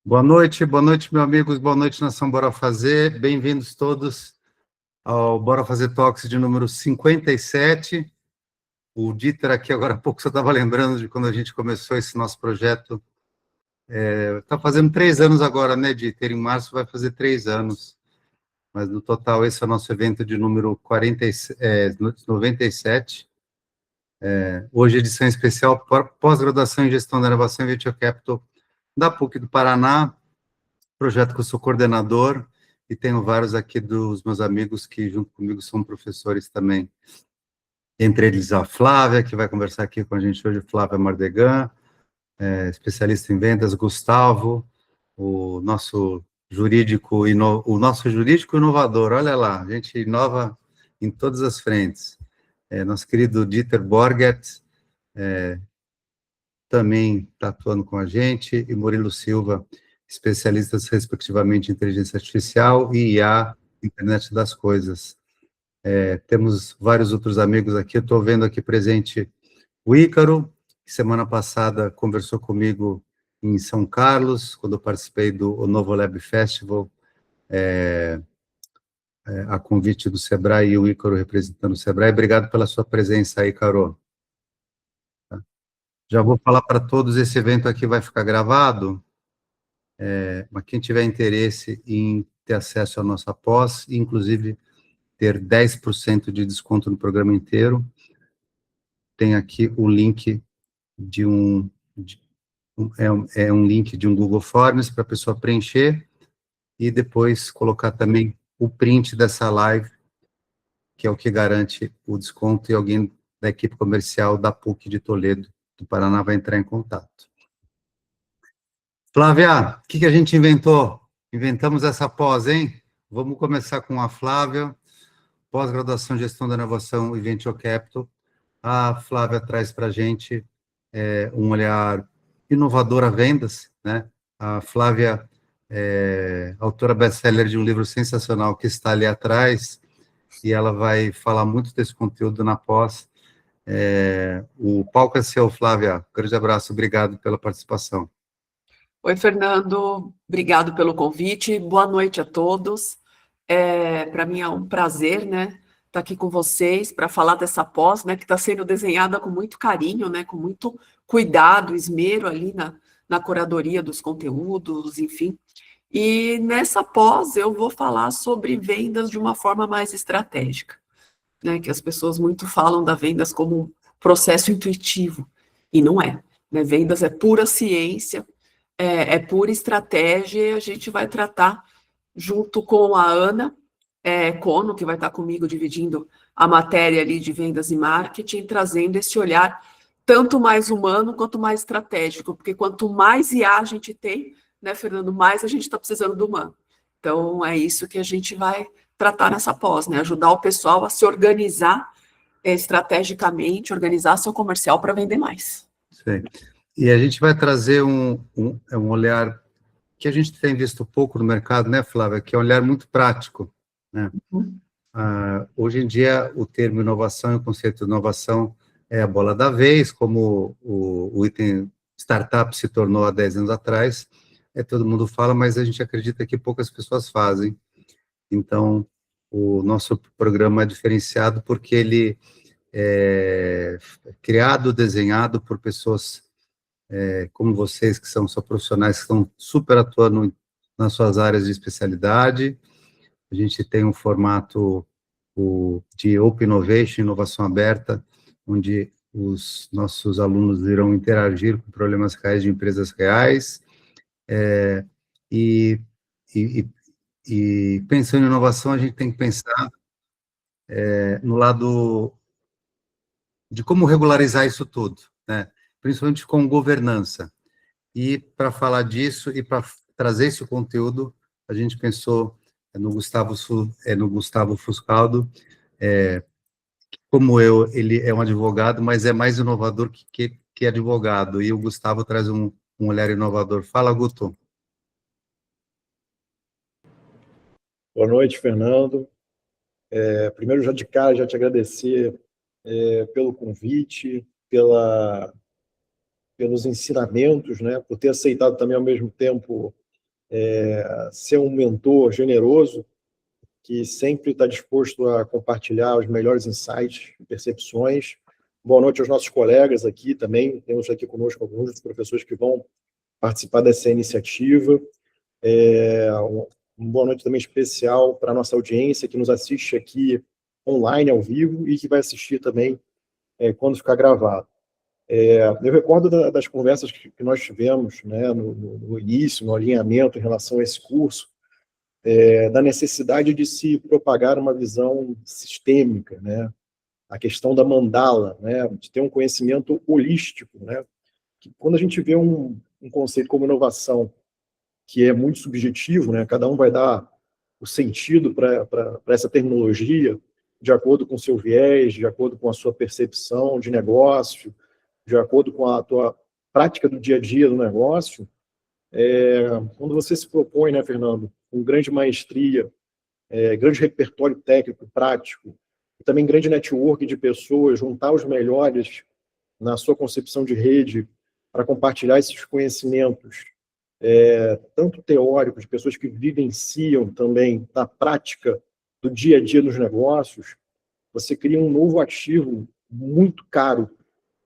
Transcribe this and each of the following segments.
Boa noite, meus amigos, boa noite, Nação Bora Fazer. Bem-vindos todos ao Bora Fazer Talks de número 57. O Dieter aqui, agora há pouco, só estava lembrando de quando a gente começou esse nosso projeto. Está fazendo 3 anos agora, né, Dieter? Em março vai fazer 3 anos. Mas, no total, esse é o nosso evento de número 97. Hoje, edição especial pós-graduação em Gestão da Inovação e Venture Capital da PUC do Paraná, projeto que eu sou coordenador, e tenho vários aqui dos meus amigos que, junto comigo, são professores também. Entre eles, a Flávia, que vai conversar aqui com a gente hoje, Flávia Mardegan, especialista em vendas, Gustavo, o nosso jurídico inovador, olha lá, a gente inova em todas as frentes. Nosso querido Dieter Borgert, também está atuando com a gente, e Murilo Silva, especialistas, respectivamente, em inteligência artificial e IA, internet das coisas. Temos vários outros amigos aqui, eu estou vendo aqui presente o Ícaro, que semana passada conversou comigo em São Carlos, quando eu participei do Novo Lab Festival, a convite do Sebrae, e o Ícaro representando o Sebrae. Obrigado pela sua presença aí, Ícaro. Já vou falar para todos, esse evento aqui vai ficar gravado, mas quem tiver interesse em ter acesso à nossa pós, inclusive ter 10% de desconto no programa inteiro, tem aqui o link de um link de um Google Forms para a pessoa preencher e depois colocar também o print dessa live, que é o que garante o desconto, e alguém da equipe comercial da PUC de Toledo, do Paraná, vai entrar em contato. Flávia, o que a gente inventou? Inventamos essa pós, hein? Vamos começar com a Flávia, pós-graduação em Gestão da Inovação e Venture Capital. A Flávia traz para a gente um olhar inovador a vendas, né? A Flávia é autora best-seller de um livro sensacional que está ali atrás, e ela vai falar muito desse conteúdo na pós. O palco é seu, Flávia. Grande abraço, obrigado pela participação. Oi, Fernando, obrigado pelo convite, boa noite a todos. Para mim é um prazer, né, estar aqui com vocês para falar dessa pós, né, que está sendo desenhada com muito carinho, né, com muito cuidado, esmero ali na curadoria dos conteúdos, enfim. E nessa pós eu vou falar sobre vendas de uma forma mais estratégica, né, que as pessoas muito falam da vendas como um processo intuitivo, e não é, né, vendas é pura ciência, é pura estratégia, e a gente vai tratar junto com a Ana Cono, que vai estar comigo dividindo a matéria ali de vendas e marketing, trazendo esse olhar tanto mais humano quanto mais estratégico, porque quanto mais IA a gente tem, né, Fernando, mais a gente está precisando do humano. Então, é isso que a gente vai tratar nessa pós, né, ajudar o pessoal a se organizar estrategicamente, organizar seu comercial para vender mais. Sim. E a gente vai trazer um olhar que a gente tem visto pouco no mercado, né, Flávia, que é um olhar muito prático, né? Hoje em dia, o termo inovação e o conceito de inovação é a bola da vez, como o item startup se tornou há 10 anos atrás, todo mundo fala, mas a gente acredita que poucas pessoas fazem. Então, o nosso programa é diferenciado porque ele é criado, desenhado por pessoas como vocês, que são só profissionais que estão super atuando nas suas áreas de especialidade. A gente tem um formato de Open Innovation, inovação aberta, onde os nossos alunos irão interagir com problemas reais de empresas reais, e pensando em inovação, a gente tem que pensar no lado de como regularizar isso tudo, né? Principalmente com governança. E para falar disso e para trazer esse conteúdo, a gente pensou no Gustavo Fuscaldo. Como ele é um advogado, mas é mais inovador que advogado, e o Gustavo traz um olhar inovador. Fala, Guto. Boa noite, Fernando. Primeiro, já de cara, já te agradecer pelo convite, pelos ensinamentos, né, por ter aceitado também, ao mesmo tempo, ser um mentor generoso, que sempre está disposto a compartilhar os melhores insights e percepções. Boa noite aos nossos colegas aqui também, temos aqui conosco alguns dos professores que vão participar dessa iniciativa. Uma boa noite também especial para a nossa audiência, que nos assiste aqui online, ao vivo, e que vai assistir também quando ficar gravado. Eu recordo das conversas que nós tivemos, né, no início, no alinhamento em relação a esse curso, da necessidade de se propagar uma visão sistêmica, né, a questão da mandala, né, de ter um conhecimento holístico, né, que quando a gente vê um conceito como inovação, que é muito subjetivo, né, cada um vai dar o sentido para essa terminologia, de acordo com o seu viés, de acordo com a sua percepção de negócio, de acordo com a tua prática do dia a dia do negócio. Quando você se propõe, né, Fernando, com grande maestria, grande repertório técnico, prático, e também grande network de pessoas, juntar os melhores na sua concepção de rede para compartilhar esses conhecimentos, tanto teóricos, de pessoas que vivenciam também na prática do dia a dia nos negócios, você cria um novo ativo muito caro,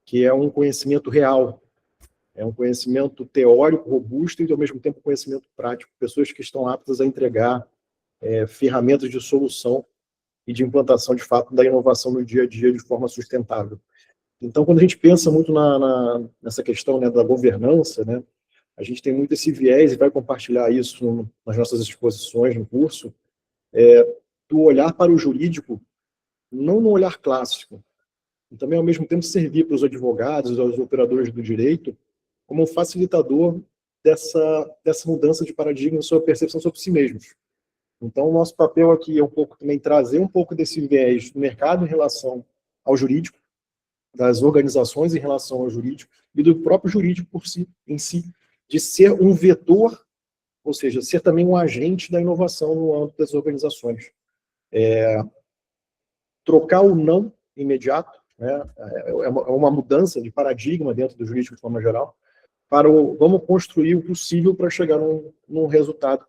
que é um conhecimento real. É um conhecimento teórico robusto e, ao mesmo tempo, conhecimento prático. Pessoas que estão aptas a entregar ferramentas de solução e de implantação, de fato, da inovação no dia a dia de forma sustentável. Então, quando a gente pensa muito nessa questão, né, da governança, né, a gente tem muito esse viés e vai compartilhar isso nas nossas exposições no curso, do olhar para o jurídico, não no olhar clássico, e também, ao mesmo tempo, servir para os advogados, aos operadores do direito, como um facilitador dessa mudança de paradigma, sua percepção sobre si mesmos. Então, o nosso papel aqui é um pouco também trazer um pouco desse viés do mercado em relação ao jurídico, das organizações em relação ao jurídico e do próprio jurídico por si, em si, de ser um vetor, ou seja, ser também um agente da inovação no âmbito das organizações. Trocar o não imediato, né, é uma mudança de paradigma dentro do jurídico de forma geral, vamos construir o possível para chegar num resultado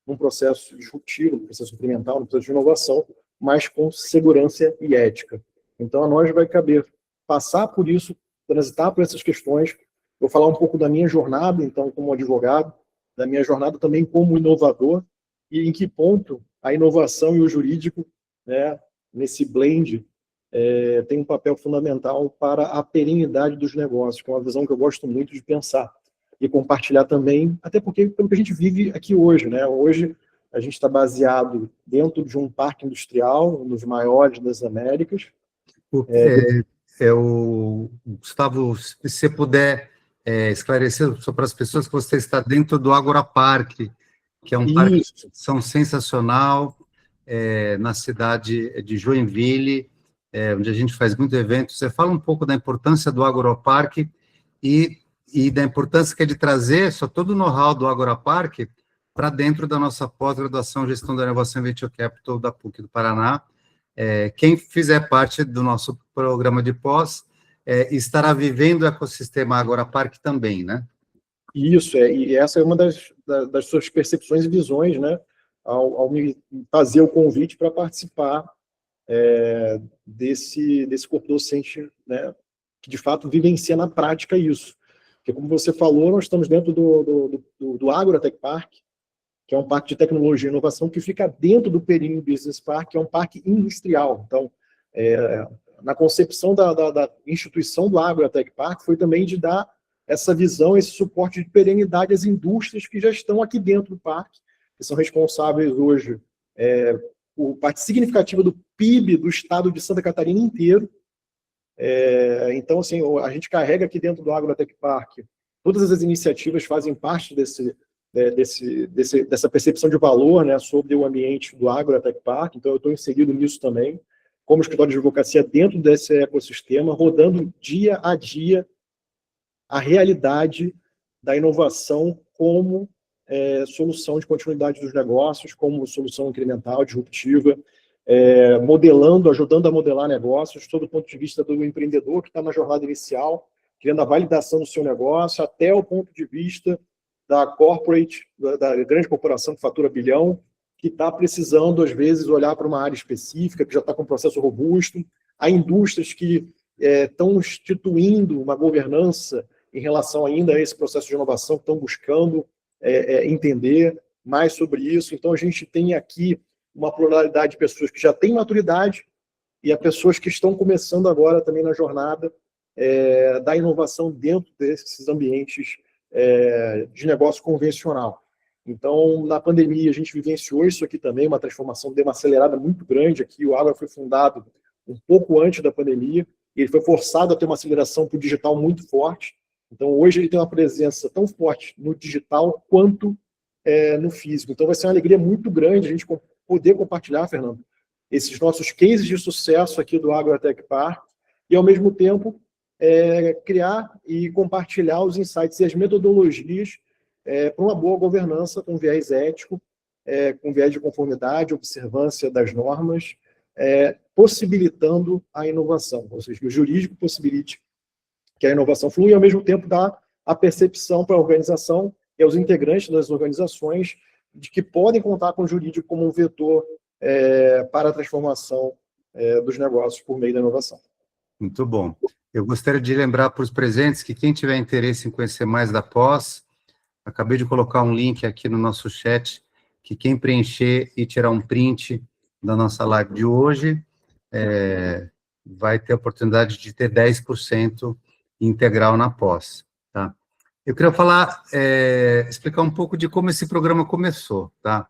num processo disruptivo, num processo incremental, num processo de inovação, mas com segurança e ética. Então, a nós vai caber passar por isso, transitar por essas questões. Vou falar um pouco da minha jornada, então, como advogado, da minha jornada também como inovador, e em que ponto a inovação e o jurídico, né, nesse blend, tem um papel fundamental para a perenidade dos negócios, que é uma visão que eu gosto muito de pensar e compartilhar também, até porque pelo que a gente vive aqui hoje, né? Hoje a gente está baseado dentro de um parque industrial, um dos maiores das Américas. Gustavo, se você puder esclarecer para as pessoas que você está dentro do Ágora Parque, que é um parque de exposição sensacional, na cidade de Joinville, onde a gente faz muito evento. Você fala um pouco da importância do Agroparque e da importância que é de trazer todo o know-how do Agroparque para dentro da nossa pós-graduação Gestão da Inovação e Venture Capital da PUC do Paraná. Quem fizer parte do nosso programa de pós estará vivendo o ecossistema Agroparque também, né? Isso, e essa é uma das suas percepções e visões, né, ao me fazer o convite para participar desse corpo docente, né, que de fato vivencia na prática isso. Porque, como você falou, nós estamos dentro do Agrotech Park, que é um parque de tecnologia e inovação que fica dentro do Perini Business Park, que é um parque industrial. Então, na concepção da instituição do Agrotech Park foi também de dar essa visão, esse suporte de perenidade às indústrias que já estão aqui dentro do parque, que são responsáveis hoje por parte significativa do PIB do estado de Santa Catarina inteiro. Então, assim, a gente carrega aqui dentro do Agrotech Park, todas as iniciativas fazem parte dessa percepção de valor, né, sobre o ambiente do Agrotech Park. Então, eu estou inserido nisso também, como escritório de advocacia dentro desse ecossistema, rodando dia a dia a realidade da inovação como solução de continuidade dos negócios, como solução incremental, disruptiva, modelando, ajudando a modelar negócios, sob o ponto de vista do empreendedor que está na jornada inicial, querendo a validação do seu negócio, até o ponto de vista da corporate, da grande corporação que fatura bilhão, que está precisando, às vezes, olhar para uma área específica, que já está com um processo robusto. Há indústrias que estão instituindo uma governança em relação ainda a esse processo de inovação, que estão buscando entender mais sobre isso. Então, a gente tem aqui uma pluralidade de pessoas que já têm maturidade e a pessoas que estão começando agora também na jornada da inovação dentro desses ambientes de negócio convencional. Então, na pandemia, a gente vivenciou isso aqui também, uma transformação, deu uma acelerada muito grande aqui. O Ágora foi fundado um pouco antes da pandemia, e ele foi forçado a ter uma aceleração para o digital muito forte. Então, hoje ele tem uma presença tão forte no digital quanto no físico. Então, vai ser uma alegria muito grande a gente poder compartilhar, Fernando, esses nossos cases de sucesso aqui do Agrotech Park, e, ao mesmo tempo, criar e compartilhar os insights e as metodologias para uma boa governança com viés ético, com viés de conformidade, observância das normas, possibilitando a inovação, ou seja, que o jurídico possibilite que a inovação flua e, ao mesmo tempo, dá a percepção para a organização e aos integrantes das organizações de que podem contar com o jurídico como um vetor para a transformação dos negócios por meio da inovação. Muito bom. Eu gostaria de lembrar para os presentes que quem tiver interesse em conhecer mais da pós, acabei de colocar um link aqui no nosso chat, que quem preencher e tirar um print da nossa live de hoje, vai ter a oportunidade de ter 10% integral na pós, tá? Eu queria falar, explicar um pouco de como esse programa começou, tá?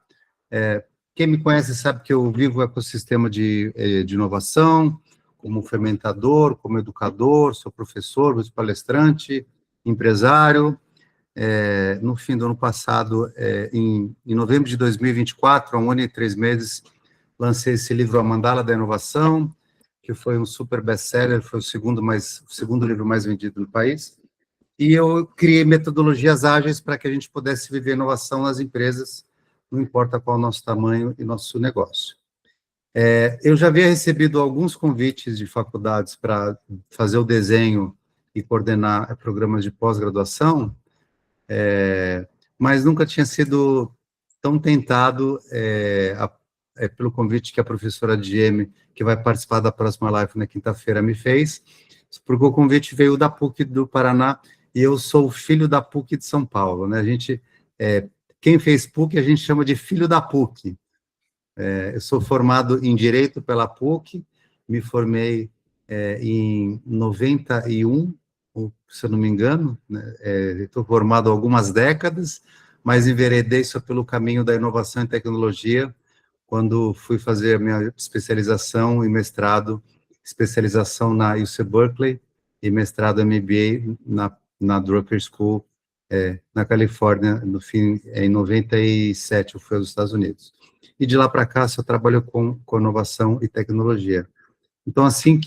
Quem me conhece sabe que eu vivo o ecossistema de inovação, como fermentador, como educador, sou professor, sou palestrante, empresário. No fim do ano passado, em novembro de 2024, há 1 ano e 3 meses, lancei esse livro, A Mandala da Inovação, que foi um super best-seller, foi o segundo livro mais vendido no país, e eu criei metodologias ágeis para que a gente pudesse viver inovação nas empresas, não importa qual o nosso tamanho e nosso negócio. Eu já havia recebido alguns convites de faculdades para fazer o desenho e coordenar programas de pós-graduação, mas nunca tinha sido tão tentado pelo convite que a professora Dieme, que vai participar da próxima live na quinta-feira, me fez, porque o convite veio da PUC do Paraná, e eu sou filho da PUC de São Paulo, né? Quem fez PUC, a gente chama de filho da PUC. Eu sou formado em Direito pela PUC, me formei em 91, se eu não me engano, né? Estou formado há algumas décadas, mas enveredei só pelo caminho da inovação e tecnologia, quando fui fazer a minha especialização e mestrado, especialização na UC Berkeley e mestrado MBA na Drucker School, na Califórnia, no fim, em 97, eu fui aos Estados Unidos. E de lá para cá, só trabalho com inovação e tecnologia. Então, assim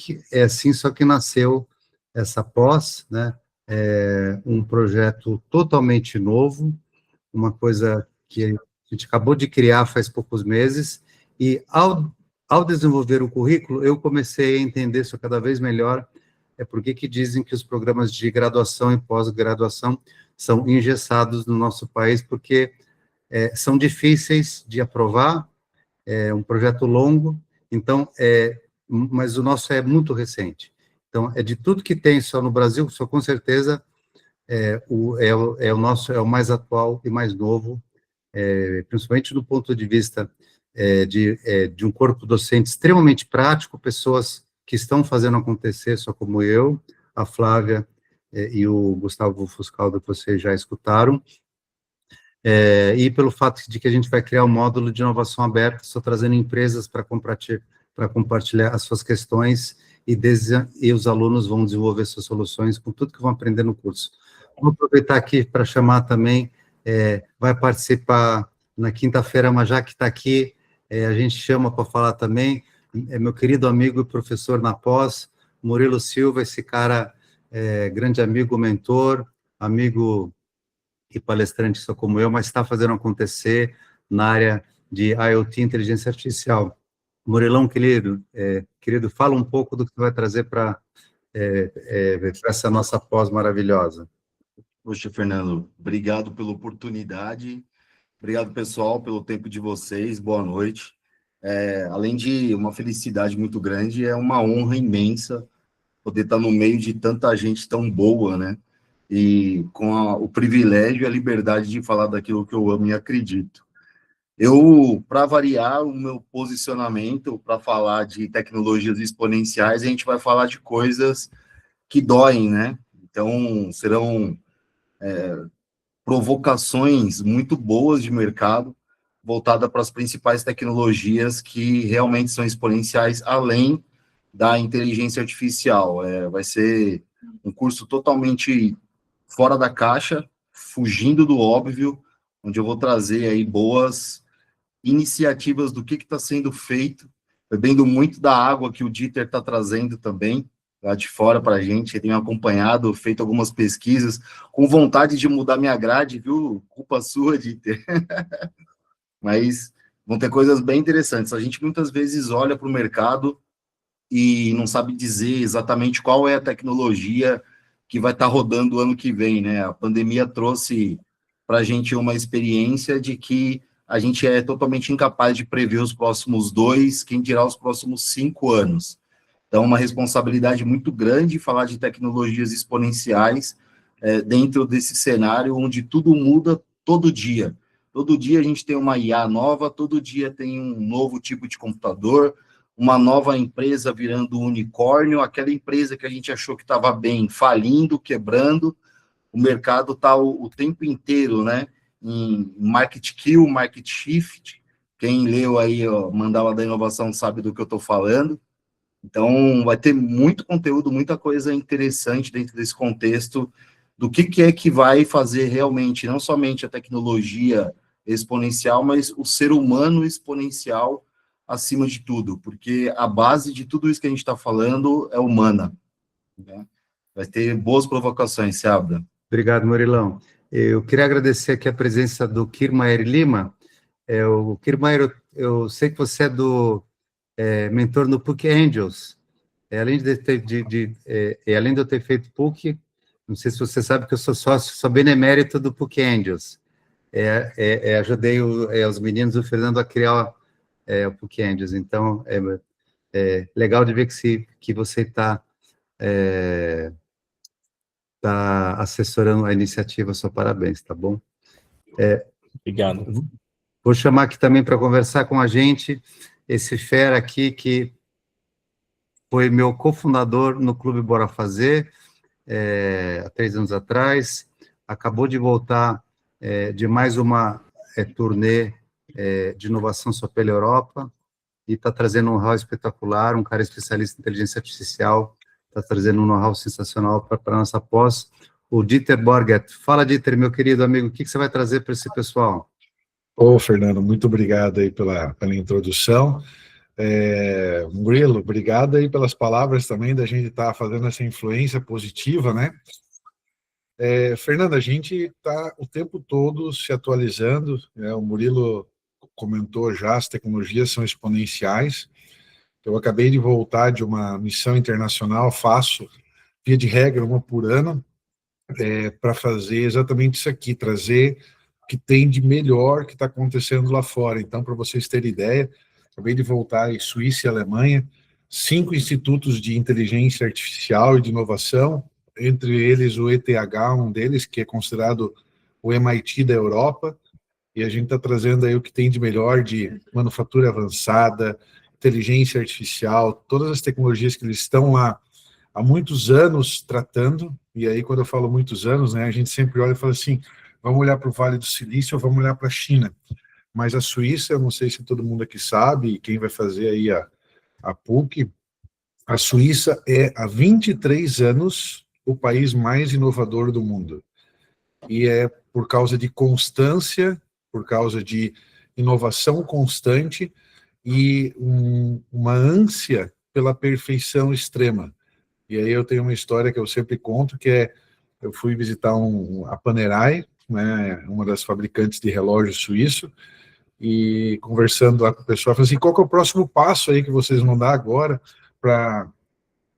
só que nasceu essa pós, né? Um projeto totalmente novo, uma coisa que a gente acabou de criar faz poucos meses, e ao desenvolver o currículo, eu comecei a entender isso cada vez melhor, por que dizem que os programas de graduação e pós-graduação são engessados no nosso país, porque são difíceis de aprovar, é um projeto longo, então, mas o nosso é muito recente. Então, de tudo que tem só no Brasil, só com certeza o nosso é o mais atual e mais novo, principalmente do ponto de vista de um corpo docente extremamente prático, pessoas que estão fazendo acontecer, só como eu, a Flávia e o Gustavo Fuscaldo, que vocês já escutaram, e pelo fato de que a gente vai criar um módulo de inovação aberta, só trazendo empresas para compartilhar as suas questões, e os alunos vão desenvolver suas soluções com tudo que vão aprender no curso. Vou aproveitar aqui para chamar também, vai participar na quinta-feira, mas já que está aqui, a gente chama para falar também, meu querido amigo e professor na pós, Murilo Silva, esse cara, grande amigo, mentor, amigo e palestrante, só como eu, mas está fazendo acontecer na área de IoT, inteligência artificial. Murilão, querido, fala um pouco do que você vai trazer para essa nossa pós maravilhosa. Poxa, Fernando, obrigado pela oportunidade, obrigado, pessoal, pelo tempo de vocês, boa noite. Além de uma felicidade muito grande, é uma honra imensa poder estar no meio de tanta gente tão boa, né? E com o privilégio e a liberdade de falar daquilo que eu amo e acredito. Para variar o meu posicionamento, para falar de tecnologias exponenciais, a gente vai falar de coisas que doem, né? Então, serão provocações muito boas de mercado, voltada para as principais tecnologias que realmente são exponenciais, além da inteligência artificial. Vai ser um curso totalmente fora da caixa, fugindo do óbvio, onde eu vou trazer aí boas iniciativas do que está sendo feito, bebendo muito da água que o Dieter está trazendo também, lá de fora para a gente. Eu tenho acompanhado, feito algumas pesquisas, com vontade de mudar minha grade, viu? Culpa sua, Dieter. Mas vão ter coisas bem interessantes. A gente muitas vezes olha para o mercado e não sabe dizer exatamente qual é a tecnologia que vai estar rodando o ano que vem, né? A pandemia trouxe para a gente uma experiência de que a gente é totalmente incapaz de prever os próximos 2, quem dirá os próximos 5 anos. Então, uma responsabilidade muito grande falar de tecnologias exponenciais dentro desse cenário onde tudo muda todo dia. Todo dia a gente tem uma IA nova, todo dia tem um novo tipo de computador, uma nova empresa virando um unicórnio, aquela empresa que a gente achou que estava bem, falindo, quebrando. O mercado está o tempo inteiro, né, em market kill, market shift. Quem leu aí, ó, Mandala da Inovação, sabe do que eu estou falando. Então, vai ter muito conteúdo, muita coisa interessante dentro desse contexto do que é que vai fazer realmente, não somente a tecnologia exponencial, mas o ser humano exponencial acima de tudo, porque a base de tudo isso que a gente está falando é humana, né? Vai ter boas provocações, Seabra. Obrigado, Murilão. Eu queria agradecer aqui a presença do Kirmaer Lima. O Kirmaer, eu sei que você é mentor no PUC Angels. Além além de eu ter feito PUC, não sei se você sabe que eu sou benemérito do PUC Angels. Ajudei os meninos, o Fernando, a criar o PUC Angels. Então, é legal de ver que você está assessorando a iniciativa. Só parabéns, tá bom? Obrigado. Vou chamar aqui também para conversar com a gente esse fera aqui, que foi meu cofundador no Clube Bora Fazer, há 3 anos atrás, acabou de voltar de mais uma turnê de inovação só pela Europa, e está trazendo um know-how espetacular, um cara especialista em inteligência artificial, está trazendo um know-how sensacional para a nossa pós, o Dieter Borgert. Fala, Dieter, meu querido amigo, o que você vai trazer para esse pessoal? Fernando, muito obrigado aí pela introdução. Murilo, obrigado aí pelas palavras também, da gente estar fazendo essa influência positiva, né? Fernando, a gente está o tempo todo se atualizando, né? O Murilo comentou já, as tecnologias são exponenciais. Eu acabei de voltar de uma missão internacional, faço, via de regra, uma por ano, para fazer exatamente isso aqui, trazer o que tem de melhor que está acontecendo lá fora. Então, para vocês terem ideia, acabei de voltar em Suíça e Alemanha, 5 institutos de inteligência artificial e de inovação, entre eles o ETH, um deles, que é considerado o MIT da Europa, e a gente está trazendo aí o que tem de melhor de manufatura avançada, inteligência artificial, todas as tecnologias que eles estão lá há muitos anos tratando. E aí, quando eu falo muitos anos, né, a gente sempre olha e fala assim, vamos olhar para o Vale do Silício ou vamos olhar para a China. Mas a Suíça, eu não sei se todo mundo aqui sabe, e quem vai fazer aí a PUC, a Suíça é, há 23 anos, o país mais inovador do mundo. E é por causa de constância, por causa de inovação constante e uma ânsia pela perfeição extrema. E aí eu tenho uma história que eu sempre conto, que eu fui visitar a Panerai, né, uma das fabricantes de relógio suíço, e conversando lá com o pessoal, falei assim, qual que é o próximo passo aí que vocês vão dar agora para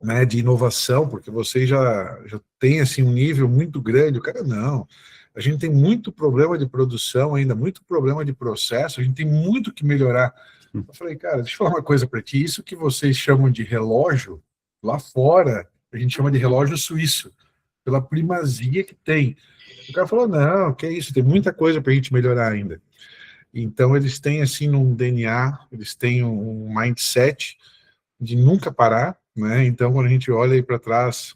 né, de inovação, porque vocês já têm assim, um nível muito grande. O cara, não, a gente tem muito problema de produção ainda, muito problema de processo, a gente tem muito que melhorar. Eu falei, cara, deixa eu falar uma coisa para ti, isso que vocês chamam de relógio, lá fora, a gente chama de relógio suíço, pela primazia que tem. O cara falou, não, que isso, tem muita coisa para a gente melhorar ainda. Então, eles têm, assim, um DNA, eles têm um mindset de nunca parar, né? Então, quando a gente olha aí para trás,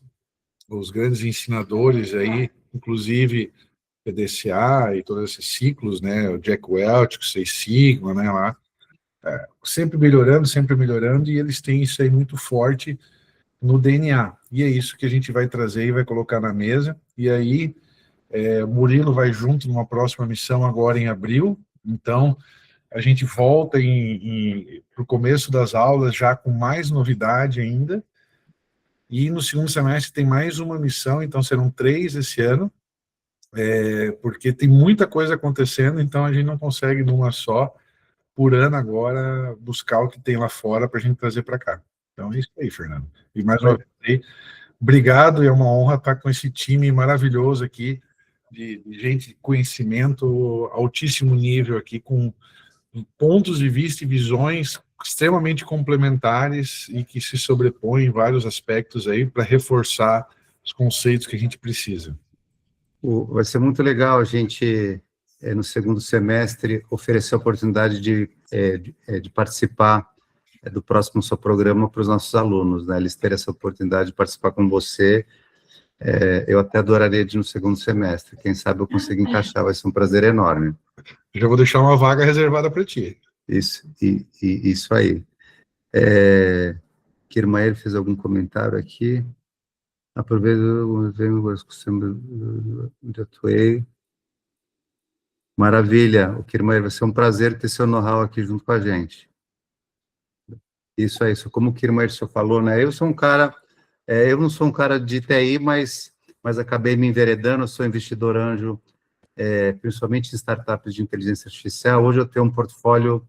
os grandes ensinadores aí, inclusive PDCA e todos esses ciclos, né? O Jack Welch, o Seis Sigma, né? Lá, sempre melhorando, e eles têm isso aí muito forte no DNA. E é isso que a gente vai trazer e vai colocar na mesa. E aí, o Murilo vai junto numa próxima missão agora em abril. Então, a gente volta para o começo das aulas já com mais novidade ainda. E no segundo semestre tem mais uma missão, então serão 3 esse ano, porque tem muita coisa acontecendo, então a gente não consegue numa só, por ano agora, buscar o que tem lá fora para a gente trazer para cá. Então é isso aí, Fernando. E mais uma vez, obrigado, e é uma honra estar com esse time maravilhoso aqui, de gente de conhecimento, altíssimo nível aqui, com pontos de vista e visões extremamente complementares e que se sobrepõem em vários aspectos aí para reforçar os conceitos que a gente precisa. Vai ser muito legal a gente, no segundo semestre, oferecer a oportunidade de participar do próximo seu programa para os nossos alunos, né? Eles terem essa oportunidade de participar com você. Eu até adoraria de no segundo semestre. Quem sabe eu consigo encaixar, vai ser um prazer enorme. Já vou deixar uma vaga reservada para ti. Isso aí. Kirmaer fez algum comentário aqui. Aproveito onde atuei. Maravilha, o Kirmaer, vai ser um prazer ter seu know-how aqui junto com a gente. Isso aí, como o Kirmaer só falou, né? Eu sou um cara, eu não sou um cara de TI, mas acabei me enveredando, eu sou investidor anjo, principalmente em startups de inteligência artificial. Hoje eu tenho um portfólio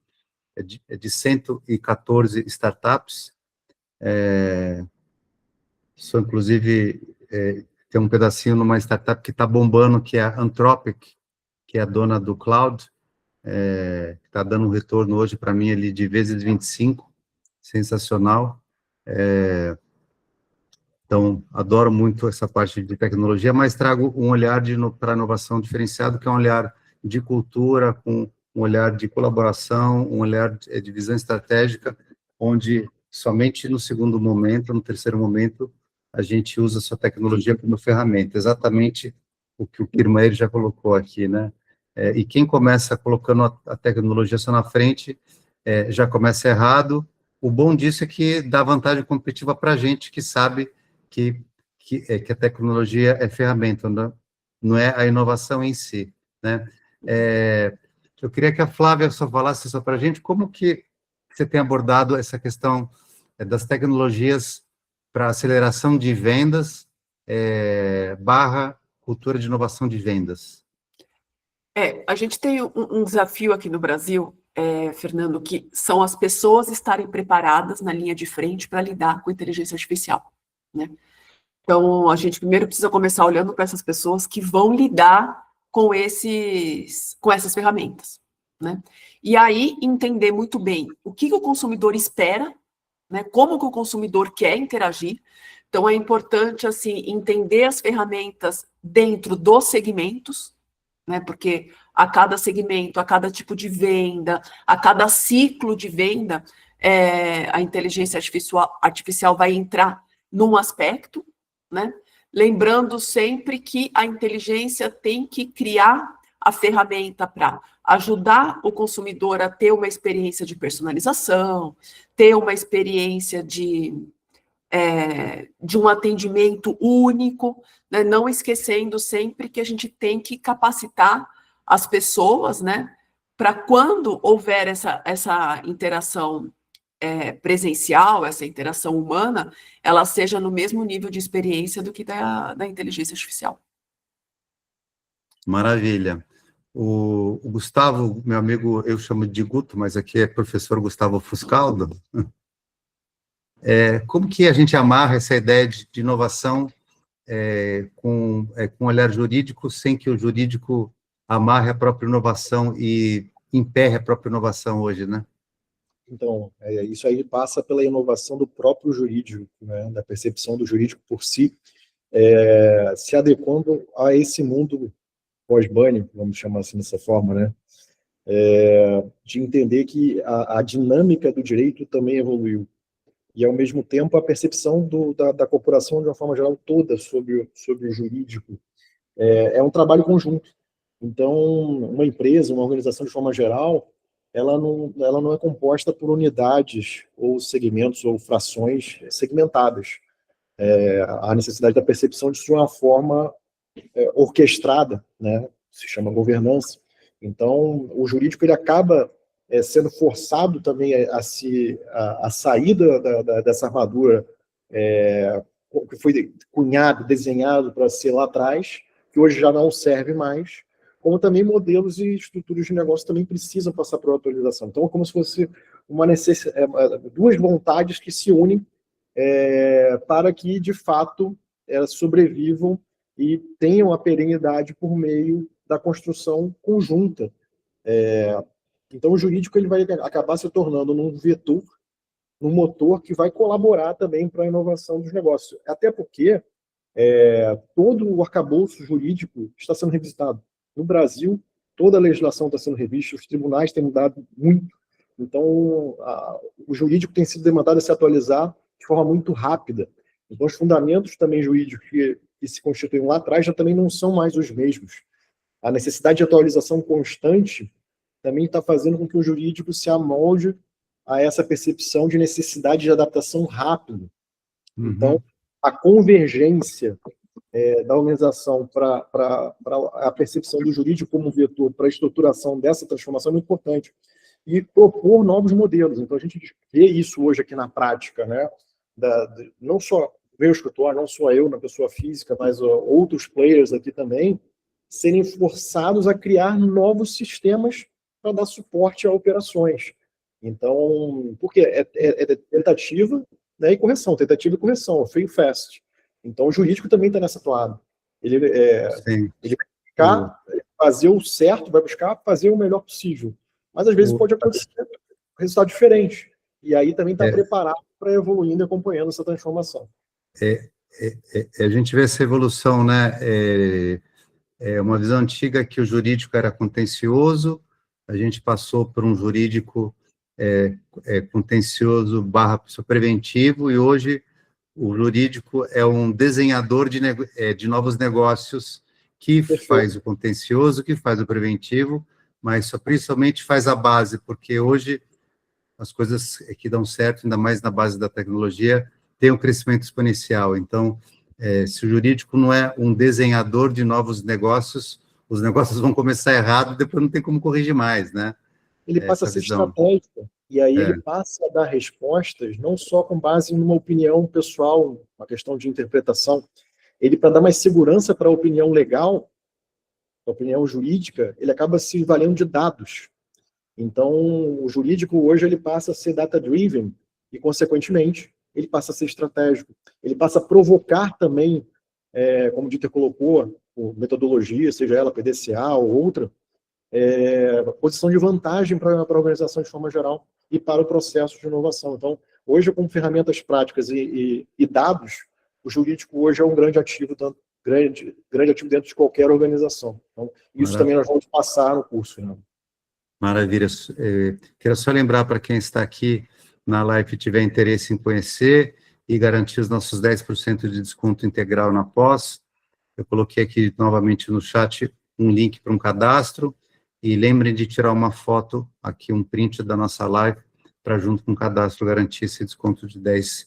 de 114 startups. Sou, inclusive, tem um pedacinho numa startup que está bombando, que é a Anthropic, que é a dona do Cloud, que está dando um retorno hoje para mim ali de vezes 25, sensacional. Então, adoro muito essa parte de tecnologia, mas trago um olhar para inovação diferenciado, que é um olhar de cultura, com um olhar de colaboração, um olhar de visão estratégica, onde somente no segundo momento, no terceiro momento, a gente usa a sua tecnologia como ferramenta, exatamente o que o Kirmaer já colocou aqui, né? E quem começa colocando a tecnologia só na frente, já começa errado. O bom disso é que dá vantagem competitiva para a gente, que sabe que a tecnologia é ferramenta, não é a inovação em si, né? Eu queria que a Flávia só falasse só para a gente como que você tem abordado essa questão das tecnologias para aceleração de vendas, barra cultura de inovação de vendas. A gente tem um desafio aqui no Brasil, Fernando, que são as pessoas estarem preparadas na linha de frente para lidar com inteligência artificial, né? Então, a gente primeiro precisa começar olhando para essas pessoas que vão lidar com essas ferramentas, né? E aí, entender muito bem o que o consumidor espera, né? Como que o consumidor quer interagir. Então, é importante, assim, entender as ferramentas dentro dos segmentos, né? Porque a cada segmento, a cada tipo de venda, a cada ciclo de venda, a inteligência artificial vai entrar num aspecto, né? Lembrando sempre que a inteligência tem que criar a ferramenta para ajudar o consumidor a ter uma experiência de personalização, ter uma experiência de um atendimento único, né? Não esquecendo sempre que a gente tem que capacitar as pessoas, né? Para quando houver essa interação presencial, essa interação humana, ela seja no mesmo nível de experiência do que da inteligência artificial. Maravilha. O Gustavo, meu amigo, eu chamo de Guto, mas aqui é professor Gustavo Fuscaldo, Como que a gente amarra essa ideia de inovação com um olhar jurídico, sem que o jurídico amarre a própria inovação e emperre a própria inovação hoje, né? Então, isso aí passa pela inovação do próprio jurídico, né, da percepção do jurídico por si, se adequando a esse mundo pós-Bunny, vamos chamar assim dessa forma, né, de entender que a dinâmica do direito também evoluiu. E, ao mesmo tempo, a percepção da corporação, de uma forma geral, toda sobre o jurídico, é um trabalho conjunto. Então, uma empresa, uma organização, de forma geral, ela não é composta por unidades ou segmentos ou frações segmentadas. Há necessidade da percepção disso de uma forma orquestrada, né? Se chama governança. Então, o jurídico ele acaba sendo forçado também a sair dessa armadura que foi cunhado, desenhado para ser lá atrás, que hoje já não serve mais, como também modelos e estruturas de negócio também precisam passar por atualização. Então, é como se fosse duas vontades que se unem para que, de fato, sobrevivam e tenham a perenidade por meio da construção conjunta. Então, o jurídico ele vai acabar se tornando num vetor, num motor que vai colaborar também para a inovação dos negócios. Até porque todo o arcabouço jurídico está sendo revisitado. No Brasil, toda a legislação está sendo revista, os tribunais têm mudado muito. Então, o jurídico tem sido demandado a se atualizar de forma muito rápida. Então, os fundamentos também jurídicos que se constituíram lá atrás já também não são mais os mesmos. A necessidade de atualização constante também está fazendo com que o jurídico se amolde a essa percepção de necessidade de adaptação rápida. Uhum. Então, a convergência da organização para a percepção do jurídico como vetor para a estruturação dessa transformação é muito importante. E propor novos modelos. Então, a gente vê isso hoje aqui na prática, né? Não só meu escritório, não só eu na pessoa física, mas outros players aqui também, serem forçados a criar novos sistemas para dar suporte a operações. Então, porque é tentativa, né, e correção, tentativa e correção, free fast. Então, o jurídico também está nessa toada. Ele vai buscar fazer o certo, vai buscar fazer o melhor possível. Mas, às vezes, pode acontecer um resultado diferente. E aí também está preparado para evoluindo e acompanhando essa transformação. A gente vê essa evolução, né? Uma visão antiga que o jurídico era contencioso, a gente passou por um jurídico contencioso / preventivo, e hoje o jurídico é um desenhador de novos negócios que faz o contencioso, que faz o preventivo, mas principalmente faz a base, porque hoje as coisas que dão certo, ainda mais na base da tecnologia, tem um crescimento exponencial. Então, se o jurídico não é um desenhador de novos negócios, os negócios vão começar errado e depois não tem como corrigir mais, né? Ele passa a ser estratégico, e aí ele passa a dar respostas não só com base em uma opinião pessoal, uma questão de interpretação. Ele, para dar mais segurança para a opinião legal, a opinião jurídica, ele acaba se valendo de dados. Então, o jurídico hoje ele passa a ser data-driven e, consequentemente, ele passa a ser estratégico. Ele passa a provocar também, como o Dieter colocou, por metodologia, seja ela PDCA ou outra, posição de vantagem para a organização de forma geral e para o processo de inovação. Então, hoje, com ferramentas práticas e dados, o jurídico hoje é um grande ativo, grande ativo dentro de qualquer organização. Então, isso também nós vamos passar no curso, né? Maravilha. Quero só lembrar para quem está aqui na live e tiver interesse em conhecer e garantir os nossos 10% de desconto integral na pós, eu coloquei aqui novamente no chat um link para um cadastro, e lembrem de tirar uma foto, aqui um print da nossa live, para junto com o cadastro garantir esse desconto de 10%.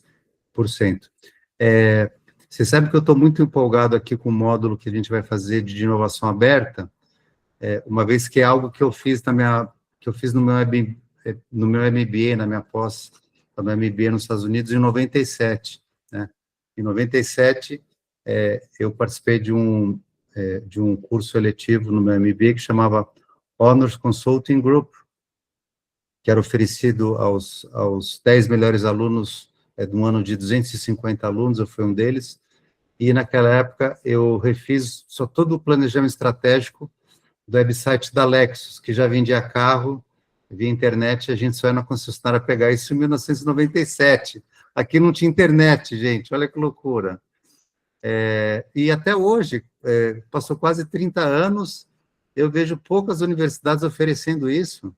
Você sabe que eu estou muito empolgado aqui com o módulo que a gente vai fazer de inovação aberta, uma vez que é algo que eu fiz no meu MBA, na minha pós, no MBA nos Estados Unidos, em 97, né? Em 97, eu participei de um curso eletivo no meu MBA que chamava Honors Consulting Group, que era oferecido aos 10 melhores alunos de um ano de 250 alunos, eu fui um deles, e naquela época eu refiz só todo o planejamento estratégico do website da Lexus, que já vendia carro via internet, a gente só ia na concessionária pegar isso em 1997. Aqui não tinha internet, gente, olha que loucura. E até hoje, passou quase 30 anos, eu vejo poucas universidades oferecendo isso,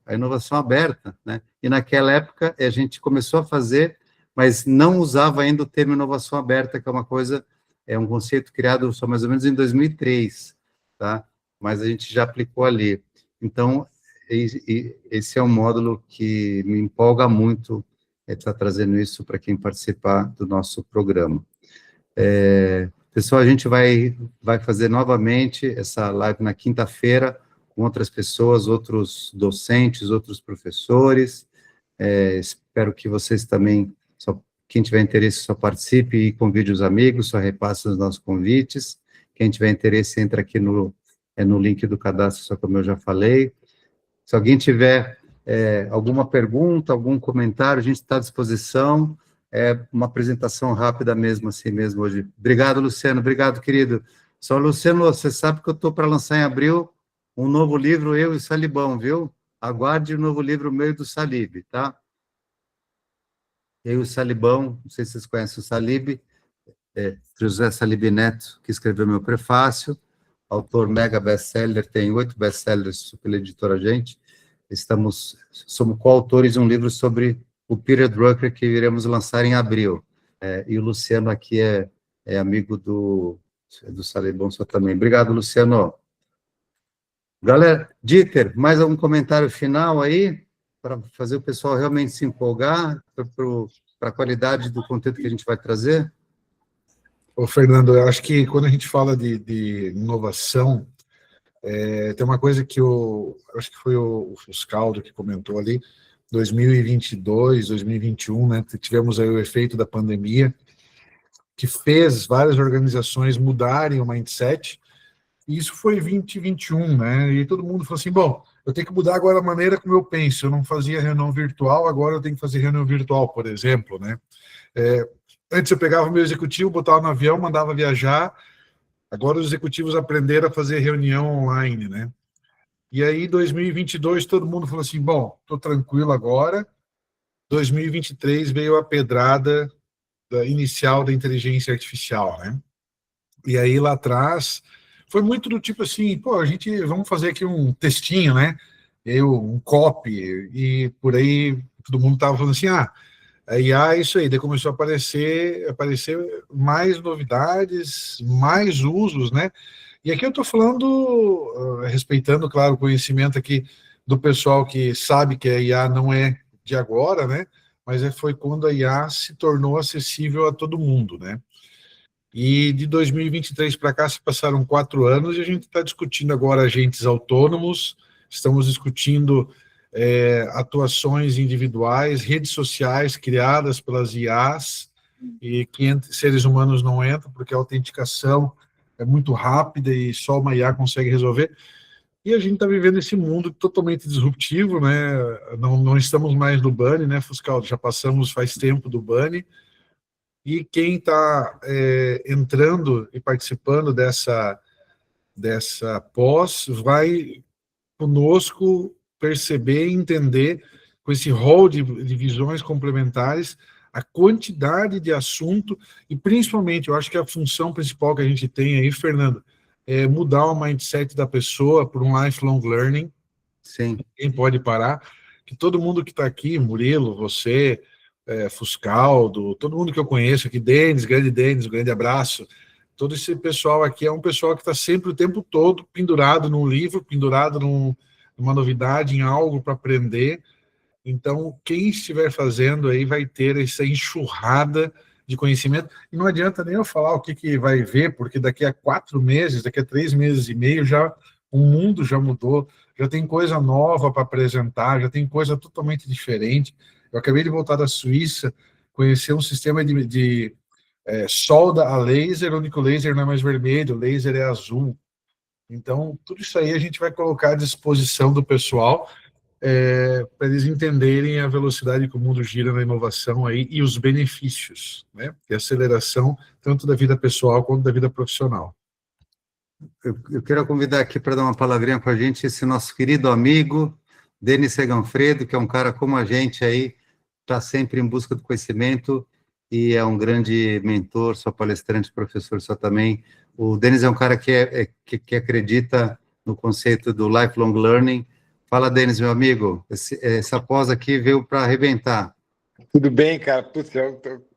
a inovação aberta, né? E naquela época a gente começou a fazer, mas não usava ainda o termo inovação aberta, que é uma coisa, é um conceito criado só mais ou menos em 2003, tá? Mas a gente já aplicou ali. Então, esse é um módulo que me empolga muito, estar trazendo isso para quem participar do nosso programa. Pessoal, a gente vai fazer novamente essa live na quinta-feira, com outras pessoas, outros docentes, outros professores. Espero que vocês também, quem tiver interesse, só participe e convide os amigos, só repasse os nossos convites. Quem tiver interesse, entra aqui no link do cadastro, só como eu já falei. Se alguém tiver alguma pergunta, algum comentário, a gente está à disposição. Uma apresentação rápida mesmo, assim mesmo, hoje. Obrigado, Luciano. Obrigado, querido. Só, Luciano, você sabe que eu estou para lançar em abril um novo livro, eu e o Salibão, viu? Aguarde o novo livro meu e do Salib, tá? Eu e o Salibão, não sei se vocês conhecem o Salib, José Salib Neto, que escreveu meu prefácio, autor mega best-seller, tem 8 best-sellers pela editora Gente. Somos coautores de um livro sobre o Peter Drucker, que iremos lançar em abril. E o Luciano aqui é amigo do Salibão só também. Obrigado, Luciano. Galera, Dieter, mais algum comentário final aí, para fazer o pessoal realmente se empolgar para a qualidade do conteúdo que a gente vai trazer? Ô, Fernando, eu acho que quando a gente fala de inovação, tem uma coisa que acho que foi o Fuscaldo que comentou ali, 2022, 2021, né, tivemos aí o efeito da pandemia, que fez várias organizações mudarem o mindset, e isso foi 2021, né, e todo mundo falou assim, bom, eu tenho que mudar agora a maneira como eu penso, eu não fazia reunião virtual, agora eu tenho que fazer reunião virtual, por exemplo, né. Antes eu pegava o meu executivo, botava no avião, mandava viajar, agora os executivos aprenderam a fazer reunião online, né. E aí, 2022, todo mundo falou assim, bom, estou tranquilo agora. 2023 veio a pedrada inicial da inteligência artificial, né? E aí, lá atrás, foi muito do tipo assim, pô, vamos fazer aqui um textinho, né? Um copy, e por aí todo mundo estava falando assim, a IA é isso aí. Daí começou a aparecer mais novidades, mais usos, né? E aqui eu estou falando, respeitando, claro, o conhecimento aqui do pessoal que sabe que a IA não é de agora, né? Mas foi quando a IA se tornou acessível a todo mundo, né? E de 2023 para cá se passaram 4 anos e a gente está discutindo agora agentes autônomos, estamos discutindo atuações individuais, redes sociais criadas pelas IAs, e que seres humanos não entram, porque a autenticação é muito rápida e só uma IA consegue resolver. E a gente está vivendo esse mundo totalmente disruptivo, né? Não estamos mais no BANI, né, Fuscaldo? Já passamos faz tempo do BANI. E quem está entrando e participando dessa pós vai conosco perceber e entender, com esse rol de visões complementares, a quantidade de assunto, e principalmente, eu acho que a função principal que a gente tem aí, Fernando, é mudar o mindset da pessoa por um lifelong learning. Sim. Ninguém pode parar, que todo mundo que está aqui, Murilo, você, Fuscaldo, todo mundo que eu conheço aqui, Denis, um grande abraço, todo esse pessoal aqui é um pessoal que está sempre o tempo todo pendurado num livro, pendurado numa novidade, em algo para aprender. Então, quem estiver fazendo aí vai ter essa enxurrada de conhecimento, e não adianta nem eu falar o que vai ver, porque daqui a 4 meses, daqui a 3 meses e meio, o mundo já mudou, já tem coisa nova para apresentar, já tem coisa totalmente diferente. Eu acabei de voltar da Suíça, conhecer um sistema de solda a laser, onde o laser não é mais vermelho, o laser é azul. Então, tudo isso aí a gente vai colocar à disposição do pessoal, para eles entenderem a velocidade que o mundo gira na inovação aí e os benefícios, né? E a aceleração tanto da vida pessoal quanto da vida profissional. Eu quero convidar aqui para dar uma palavrinha com a gente esse nosso querido amigo, Denis Seganfredo, que é um cara como a gente aí, está sempre em busca do conhecimento e é um grande mentor, sou palestrante, professor, só também. O Denis é um cara que acredita no conceito do lifelong learning. Fala, Denis, meu amigo, essa pós aqui veio para arrebentar. Tudo bem, cara? Putz,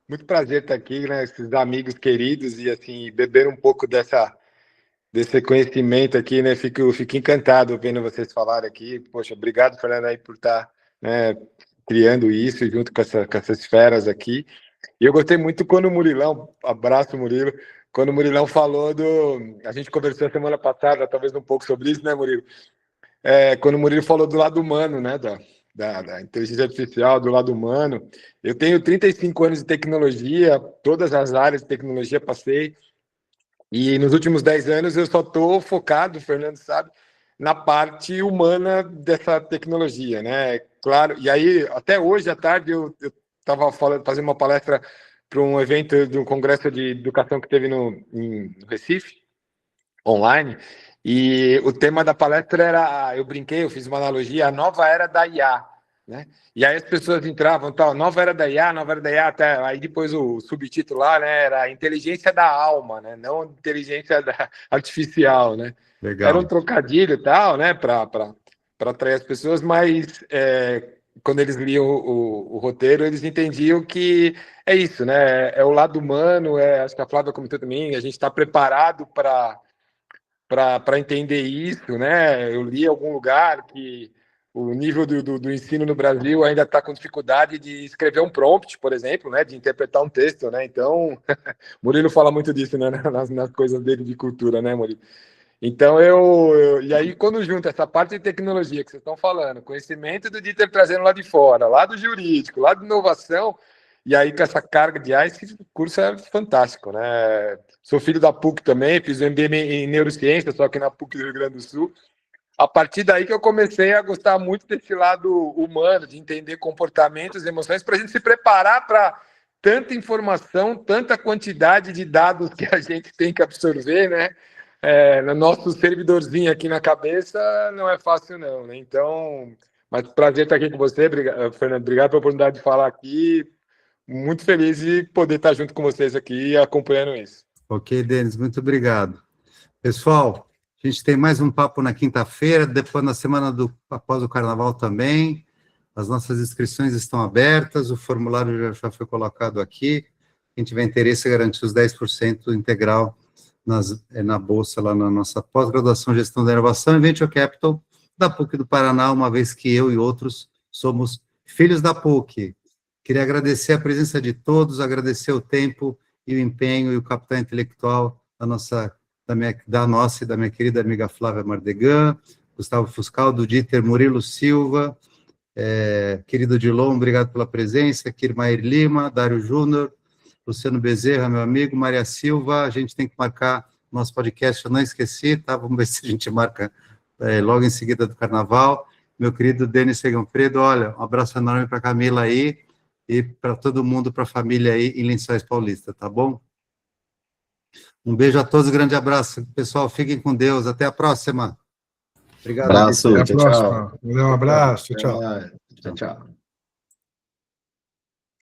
muito prazer estar aqui, né? Esses amigos queridos e, assim, beber um pouco desse conhecimento aqui, né? Fico encantado vendo vocês falarem aqui. Poxa, obrigado, Fernando, aí por estar, né, criando isso junto com essas feras aqui. E eu gostei muito quando o Murilão, abraço, Murilo, quando o Murilão falou a gente conversou semana passada, talvez um pouco sobre isso, né, Murilo? Quando o Murilo falou do lado humano, né, da inteligência artificial, do lado humano. Eu tenho 35 anos de tecnologia, todas as áreas de tecnologia passei, e nos últimos 10 anos eu só estou focado, o Fernando sabe, na parte humana dessa tecnologia, né? Claro, e aí, até hoje à tarde, eu estava fazendo uma palestra para um evento do Congresso de Educação que teve no Recife, online, e o tema da palestra era, eu brinquei, eu fiz uma analogia, a nova era da IA, né? E aí as pessoas entravam, tal, nova era da IA, até aí depois o subtítulo lá, né, era a inteligência da alma, né, não inteligência artificial, né? Legal. Era um trocadilho e tal, né, para atrair as pessoas, mas quando eles liam o roteiro, eles entendiam que é isso, né, é o lado humano, acho que a Flávia comentou também, a gente está preparado para entender isso, né? Eu li em algum lugar que o nível do ensino no Brasil ainda está com dificuldade de escrever um prompt, por exemplo, né? De interpretar um texto, né? Então, Murilo fala muito disso, né? Nas coisas dele de cultura, né, Murilo? Então, e aí, quando junta essa parte de tecnologia que vocês estão falando, conhecimento do Dieter trazendo lá de fora, lá do jurídico, lá de inovação, e aí com essa carga de esse curso é fantástico, né? Sou filho da PUC também, fiz o MBA em neurociência, só que na PUC do Rio Grande do Sul. A partir daí que eu comecei a gostar muito desse lado humano, de entender comportamentos, emoções, para a gente se preparar para tanta informação, tanta quantidade de dados que a gente tem que absorver, né? No nosso servidorzinho aqui na cabeça não é fácil não, né? Então, mas prazer estar aqui com você, Fernando, obrigado pela oportunidade de falar aqui, muito feliz de poder estar junto com vocês aqui acompanhando isso. Ok, Denis, muito obrigado. Pessoal, a gente tem mais um papo na quinta-feira, depois na semana após o Carnaval também. As nossas inscrições estão abertas, o formulário já foi colocado aqui. Quem tiver interesse, garantir os 10% integral na Bolsa, lá na nossa pós-graduação Gestão da Inovação e Venture Capital da PUC do Paraná, uma vez que eu e outros somos filhos da PUC. Queria agradecer a presença de todos, agradecer o tempo e o empenho e o capital intelectual da nossa e da minha querida amiga Flávia Mardegan, Gustavo Fuscal, do Dieter, Murilo Silva, querido Dilon, obrigado pela presença, Kirmair Lima, Dário Júnior, Luciano Bezerra, meu amigo, Maria Silva, a gente tem que marcar nosso podcast, eu não esqueci, tá? Vamos ver se a gente marca logo em seguida do Carnaval. Meu querido Denis Seganfredo, olha, um abraço enorme para a Camila aí, e para todo mundo, para a família aí em Lençóis Paulista, tá bom? Um beijo a todos, grande abraço, pessoal, fiquem com Deus, até a próxima. Obrigado. Abraço, Até a tchau, próxima. tchau. Um abraço, tchau. Tchau, tchau.